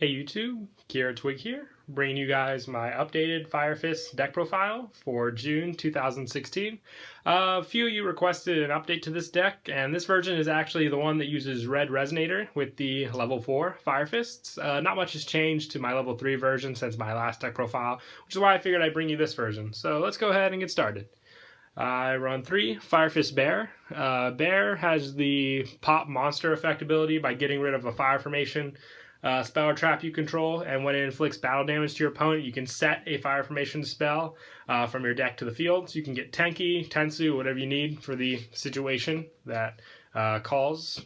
Hey YouTube, Kira Twig here, bringing you guys my updated Fire Fist deck profile for June 2016. A few of you requested an update to this deck, and this version is actually the one that uses Red Resonator with the level 4 Fire Fists. Not much has changed to my level 3 version since my last deck profile, which is why I figured I'd bring you this version. So let's go ahead and get started. I run 3 Fire Fist Bear. Bear has the pop monster effect ability by getting rid of a fire formation spell or trap you control, and when it inflicts battle damage to your opponent, you can set a fire formation spell from your deck to the field. So you can get Tenki, Tensu, whatever you need for the situation that calls.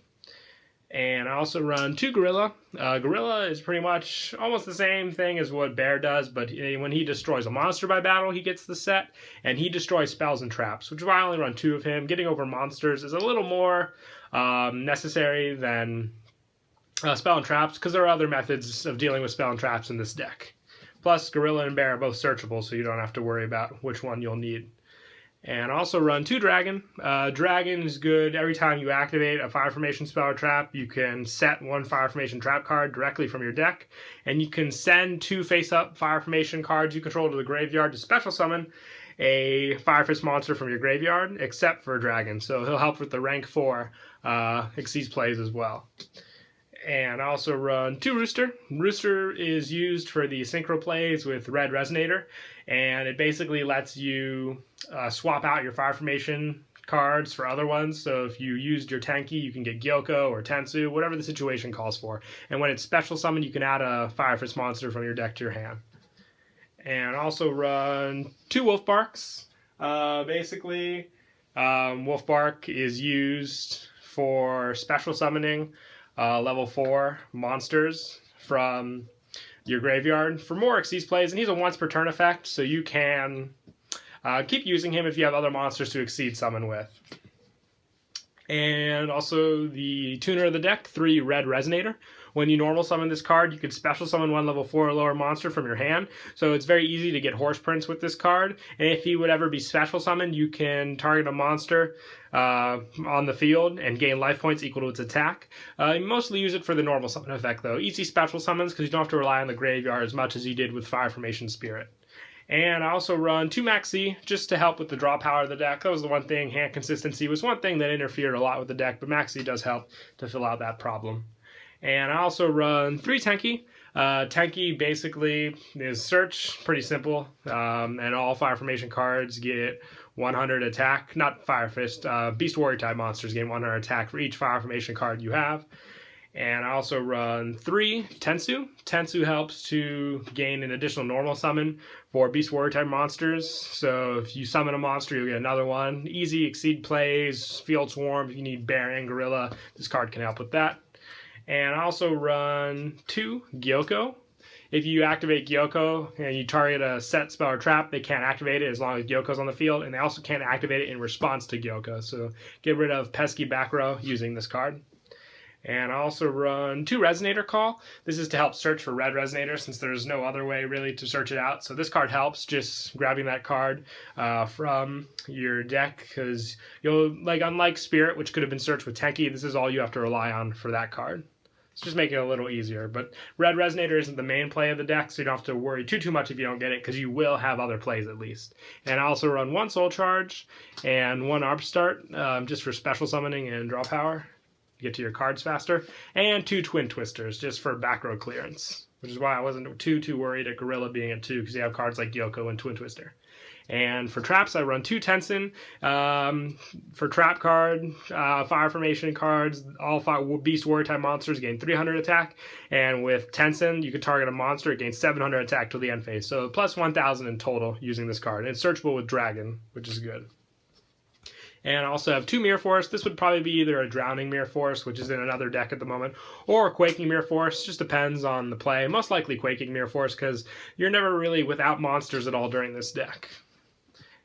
And I also run 2 Gorilla. Gorilla is pretty much almost the same thing as what Bear does, but when he destroys a monster by battle, he gets the set, and he destroys spells and traps, which is why I only run 2 of him. Getting over monsters is a little more necessary than spell and traps, because there are other methods of dealing with spell and traps in this deck. Plus, Gorilla and Bear are both searchable, so you don't have to worry about which one you'll need. And also run 2 Dragon. Dragon is good every time you activate a fire formation spell or trap. You can set 1 fire formation trap card directly from your deck, and you can send 2 face-up fire formation cards you control to the graveyard to special summon a Fire Fist monster from your graveyard, except for Dragon. So he'll help with the rank 4 Exceeds plays as well. And I also run 2 Rooster. Rooster is used for the synchro plays with Red Resonator, and it basically lets you swap out your fire formation cards for other ones. So if you used your Tenki, you can get Gyoko or Tensu, whatever the situation calls for. And when it's special summoned, you can add a Fire Fist monster from your deck to your hand. And also run 2 Wolf Barks. Wolf Bark is used for special summoning level 4 monsters from your graveyard for more Xyz plays, and he's a once per turn effect, so you can keep using him if you have other monsters to Exceed summon with. And also the tuner of the deck, 3 Red Resonator. When you normal summon this card, you can special summon 1 level 4 or lower monster from your hand. So it's very easy to get Horse Prince with this card. And if he would ever be special summoned, you can target a monster on the field and gain life points equal to its attack. You mostly use it for the normal summon effect, though. Easy special summons because you don't have to rely on the graveyard as much as you did with Fire Formation Spirit. And I also run 2 Maxi just to help with the draw power of the deck. That was the one thing. Hand consistency was one thing that interfered a lot with the deck, but Maxi does help to fill out that problem. And I also run 3 Tenki. Tenki basically is search, pretty simple, and all fire formation cards get 100 attack, not Fire Fist, Beast Warrior type monsters gain 100 attack for each fire formation card you have. And I also run 3 Tensu. Tensu helps to gain an additional normal summon for Beast Warrior type monsters. So if you summon a monster, you'll get another one. Easy Exceed plays, Field Swarm, if you need Bear and Gorilla, this card can help with that. And I also run 2 Gyoko. If you activate Gyoko and you target a set spell or trap, they can't activate it as long as Gyoko's on the field, and they also can't activate it in response to Gyoko. So get rid of pesky back row using this card. And I also run 2 Resonator Call. This is to help search for Red Resonator since there's no other way really to search it out. So this card helps, just grabbing that card from your deck, because unlike Spirit, which could have been searched with Tenki, this is all you have to rely on for that card. It's just making it a little easier. But Red Resonator isn't the main play of the deck, so you don't have to worry too much if you don't get it, because you will have other plays at least. And I also run 1 Soul Charge and 1 Arp Start, just for special summoning and draw power. Get to your cards faster, and 2 Twin Twisters just for back row clearance, which is why I wasn't too worried at Gorilla being at 2, because you have cards like Gyoko and Twin Twister. And for traps, I run 2 Tensen. For trap card, fire formation cards, all 5 Beast Warrior type monsters gain 300 attack, and with Tensen, you can target a monster, it gains 700 attack till the end phase, so plus 1,000 in total using this card. And it's searchable with Dragon, which is good. And I also have 2 Mirror Force. This would probably be either a Drowning Mirror Force, which is in another deck at the moment, or a Quaking Mirror Force. Just depends on the play. Most likely Quaking Mirror Force, because you're never really without monsters at all during this deck.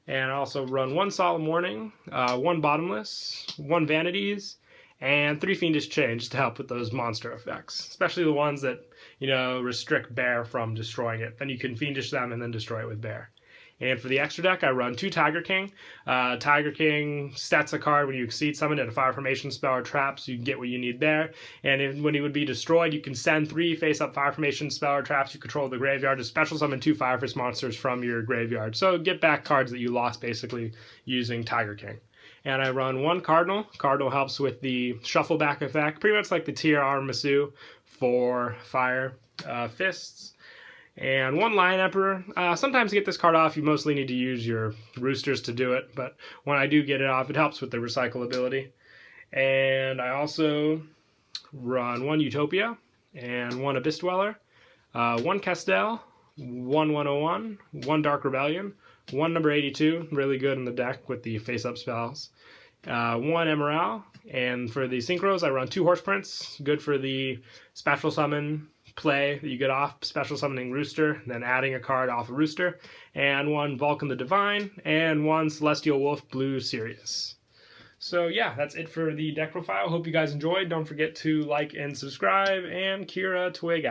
And I also run 1 Solemn Warning, 1 Bottomless, 1 Vanities, and 3 Fiendish Chain just to help with those monster effects, especially the ones that, restrict Bear from destroying it. Then you can Fiendish them and then destroy it with Bear. And for the extra deck, I run 2 Tiger King. Tiger King sets a card when you exceed summon at a fire formation spell or trap, so you can get what you need there. And when he would be destroyed, you can send 3 face-up fire formation spell or traps you control the graveyard to special summon 2 Fire Fist monsters from your graveyard. So get back cards that you lost basically using Tiger King. And I run 1 Cardinal. Cardinal helps with the shuffle back effect, pretty much like the TR Masu for Fire Fists. And 1 Lion Emperor. Sometimes to get this card off, you mostly need to use your roosters to do it, but when I do get it off, it helps with the recyclability. And I also run 1 Utopia and 1 Abyss Dweller, 1 Castel, 1 101, 1 Dark Rebellion, 1 number 82, really good in the deck with the face-up spells, 1 Emerald, and for the Synchros, I run 2 Horse Prince, good for the special summon play that you get off special summoning Rooster, then adding a card off a Rooster, and 1 Vulcan the Divine, and 1 Celestial Wolf Blue Sirius. So yeah, that's it for the deck profile. Hope you guys enjoyed. Don't forget to like and subscribe, and Kira Twig out.